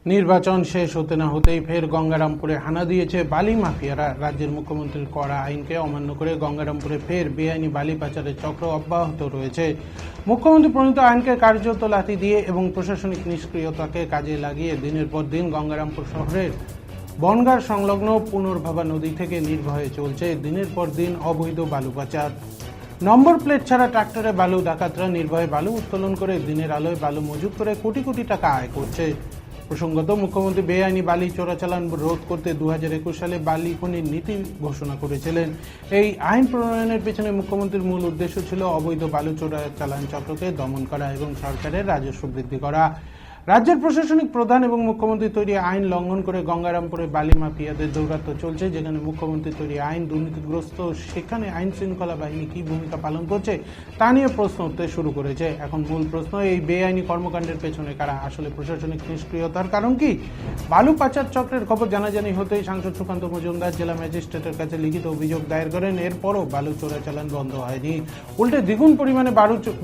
নির্বাচন শেষ হতে না হতেই ফের গঙ্গারামপুরে হানা দিয়েছে বালি মাফিয়ারা। রাজ্যের মুখ্যমন্ত্রীর কড়া আইনকে অমান্য করে গঙ্গারামপুরে ফের বেআইনি বালি পাচারের চক্র অব্যাহত রয়েছে। মুখ্যমন্ত্রী প্রণীত আইনকে কার্যত লাথি দিয়ে এবং প্রশাসনিক নিষ্ক্রিয়তাকে কাজে লাগিয়ে দিনের পর দিন গঙ্গারামপুর শহরের বনগাঁ সংলগ্ন পুনর্ভাবা নদী থেকে নির্ভয়ে চলছে দিনের পর দিন অবৈধ বালু পাচার। নম্বর প্লেট ছাড়া ট্রাক্টরে বালু ডাকাতরা নির্ভয়ে বালু উত্তোলন করে দিনের আলোয় বালু মজুত করে কোটি কোটি টাকা আয় করছে। প্রসঙ্গত, মুখ্যমন্ত্রী বেআইনি বালি চোরাচালান রোধ করতে 2021 সালে বালি খনির নীতি ঘোষণা করেছিলেন। এই আইন প্রণয়নের পেছনে মুখ্যমন্ত্রীর মূল উদ্দেশ্য ছিল অবৈধ বালু চোরাচালান চক্রকে দমন করা এবং সরকারের রাজস্ব বৃদ্ধি করা। রাজ্যের প্রশাসনিক প্রধান এবং মুখ্যমন্ত্রী তৈরি আইন লঙ্ঘন করে গঙ্গারামপুরে বালি মাফিয়াদের দৌরাত্ম্য চলছে। যেখানে মুখ্যমন্ত্রী তৈরি আইন দুর্নীতিগ্রস্ত, সেখানে আইন শৃঙ্খলা বাহিনী কি ভূমিকা পালন করছে তা নিয়ে প্রশ্ন উঠতে শুরু করেছে। এখন মূল প্রশ্ন, এই বেআইনি কর্মকাণ্ডের পেছনে কারা? আসলে প্রশাসনিক নিষ্ক্রিয়তার কারণ কি? বালু পাচার চক্রের খবর জানাজানি হতেই সাংসদ সুকান্ত মজুমদার জেলা ম্যাজিস্ট্রেটের কাছে লিখিত অভিযোগ দায়ের করেন। এরপরও বালু চোরাচালান বন্ধ হয়নি, উল্টে দ্বিগুণ পরিমাণে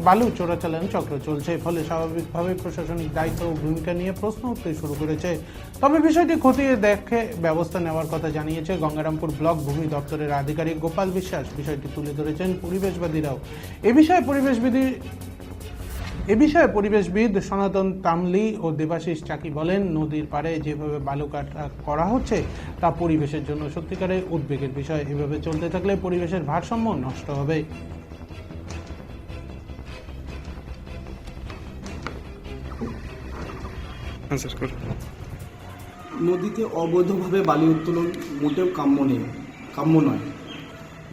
বালু চোরাচালান চক্র চলছে। ফলে স্বাভাবিকভাবে প্রশাসনিক দায়িত্ব ভূমিকা নিয়ে প্রশ্ন উঠতে শুরু করেছে। তবে বিষয়টি খতিয়ে দেখে ব্যবস্থা নেওয়ার কথা জানিয়েছে গঙ্গারামপুর ব্লক ভূমি দপ্তরের আধিকারিক গোপাল বিশ্বাস। বিষয়টি তুলে ধরেছেন পরিবেশবাদীরাও। এ বিষয়ে পরিবেশবিদ সনাতন তামলি ও দেবাশিস চাকি বলেন, নদীর পাড়ে যেভাবে বালু কাটা করা হচ্ছে তা পরিবেশের জন্য সত্যিকারের উদ্বেগের বিষয়। এভাবে চলতে থাকলে পরিবেশের ভারসাম্য নষ্ট হবে। নদীতে অবৈধভাবে বালি উত্তোলন মোটেও কাম্য নয়।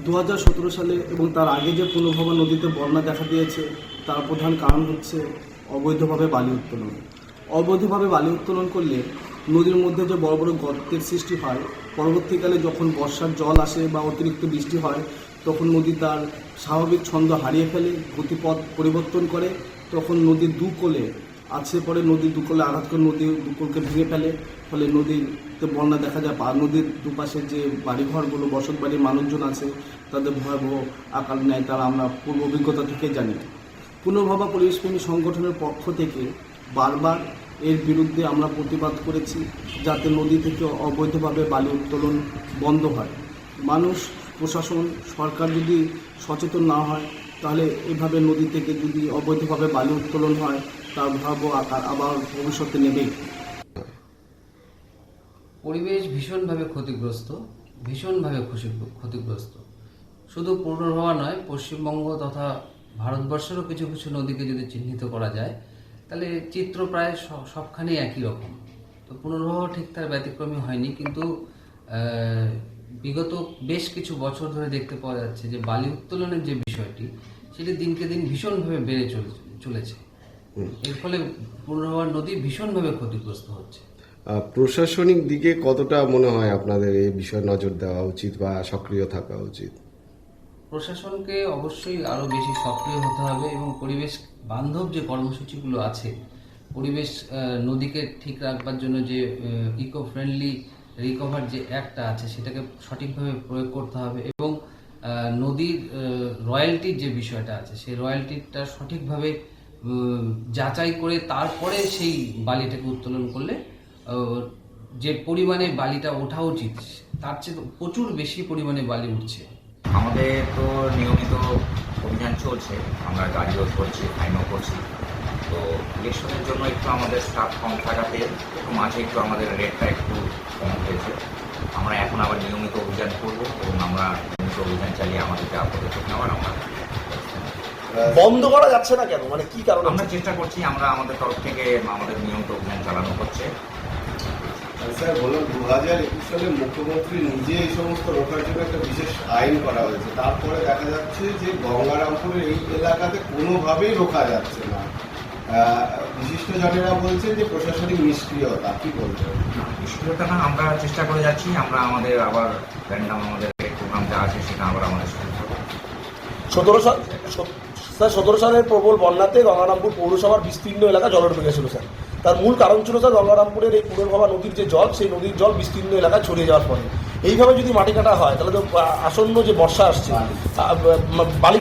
2017 সালে এবং তার আগে যে পুনর্ভবা নদীতে বন্যা দেখা দিয়েছে তার প্রধান কারণ হচ্ছে অবৈধভাবে বালি উত্তোলন। অবৈধভাবে বালি উত্তোলন করলে নদীর মধ্যে যে বড় বড় গর্তের সৃষ্টি হয়, পরবর্তীকালে যখন বর্ষার জল আসে বা অতিরিক্ত বৃষ্টি হয় তখন নদী তার স্বাভাবিক ছন্দ হারিয়ে ফেলে, গতিপথ পরিবর্তন করে। তখন নদীর দুকোলে আছে পরে নদীর দুকোলে আঘাত করে নদীর দুকোলকে ভেঙে ফেলে। ফলে নদীতে বন্যা দেখা যায়। নদীর দুপাশে যে বাড়িঘরগুলো, বসত বাড়ির মানুষজন আছে তাদের ভয়াবহ আকার নেয়, তারা আমরা পূর্ব অভিজ্ঞতা থেকে জানি। পুনর্ভাবা পরিবেশপ্রেমী সংগঠনের পক্ষ থেকে বারবার এর বিরুদ্ধে আমরা প্রতিবাদ করেছি, যাতে নদী থেকে অবৈধভাবে বালি উত্তোলন বন্ধ হয়। মানুষ, প্রশাসন, সরকার যদি সচেতন না হয় তাহলে এভাবে নদী থেকে যদি অবৈধভাবে বালি উত্তোলন হয় তার ভয়াবহ আকার আবার ভবিষ্যতে নেবেই। পরিবেশ ভীষণভাবে ক্ষতিগ্রস্ত। শুধু পুনর্ভবা নয়, পশ্চিমবঙ্গ তথা ভারতবর্ষেরও কিছু কিছু নদীকে যদি চিহ্নিত করা যায় তাহলে চিত্র প্রায় সবখানেই একই রকম। তো পুনর্ভবা ঠিক তার ব্যতিক্রমী হয়নি, কিন্তু বিগত বেশ কিছু বছর ধরে দেখতে পাওয়া যাচ্ছে যে বালি উত্তোলনের যে বিষয়টি সেটি দিনকে দিন ভীষণভাবে বেড়ে চলেছে। এর ফলে পুনর্ভবা নদী ভীষণভাবে ক্ষতিগ্রস্ত হচ্ছে। প্রশাসনিক দিকে কতটা মনে হয় আপনাদের এই বিষয়ে নজর দেওয়া উচিত বা সক্রিয় থাকা উচিত? প্রশাসনকে অবশ্যই আরও বেশি সক্রিয় হতে হবে এবং পরিবেশ বান্ধব যে কর্মসূচিগুলো আছে, পরিবেশ নদীকে ঠিক রাখবার জন্য যে ইকো ফ্রেন্ডলি রিকভার যে অ্যাক্টটা আছে সেটাকে সঠিকভাবে প্রয়োগ করতে হবে এবং নদীর রয়্যালটির যে বিষয়টা আছে সেই রয়্যালটিটা সঠিকভাবে যাচাই করে তারপরে সেই বালিটাকে উত্তোলন করলে যে পরিমাণে বালিটা ওঠা উচিত তার চেয়ে প্রচুর বেশি পরিমাণে বালি উঠছে। আমাদের তো নিয়মিত অভিযান চলছে, আমরা গাড়িও করছি, ফাইনও করছি। তো ইলেকশনের জন্য একটু আমাদের স্টাফ কম থাকাতে একটু মাঝে একটু আমাদের রেটটা একটু কম হয়েছে। আমরা এখন আবার নিয়মিত অভিযান করব এবং আমরা নিয়মিত অভিযান চালিয়ে আমাদেরকে পদক্ষেপ নেওয়ার আমরা বন্ধ করা যাচ্ছে না কেন, মানে কি কারণ? আমরা চেষ্টা করছি, আমরা আমাদের তরফ থেকে আমাদের নিয়মিত অভিযান চালানো হচ্ছে। স্যার বলুন, 2021 সালে মুখ্যমন্ত্রী নিজে এই সমস্ত রোখার জন্য একটা বিশেষ আইন করা হয়েছে, তারপরে দেখা যাচ্ছে যে গঙ্গারামপুরের এই এলাকাতে কোনোভাবেই রোকা যাচ্ছে না। বিশিষ্ট জনেরা বলছে যে প্রশাসনিক নিষ্ক্রিয়তা, কি বলছেন? নিষ্ক্রিয়তা না, আমরা চেষ্টা করে যাচ্ছি। আমরা আমাদের আবার র্যান্ডাম আমাদের প্রোগ্রাম যা আছে সেটা আবার আমাদের 17 সালের প্রবল বন্যাতে গঙ্গারামপুর পৌরসভার বিস্তীর্ণ এলাকা জলমগ্ন গেছিল স্যার। তার মূল কারণ ছিল স্যার গঙ্গারামপুরের এই পুনর্ভবা নদীর যে জল, সেই নদীর জল বিস্তীর্ণ এলাকায় ছড়িয়ে যাওয়ার ফলে এইভাবে যদি মাটি কাটা হয় তাহলে তো আসন্ন যে বর্ষা আসছে বালি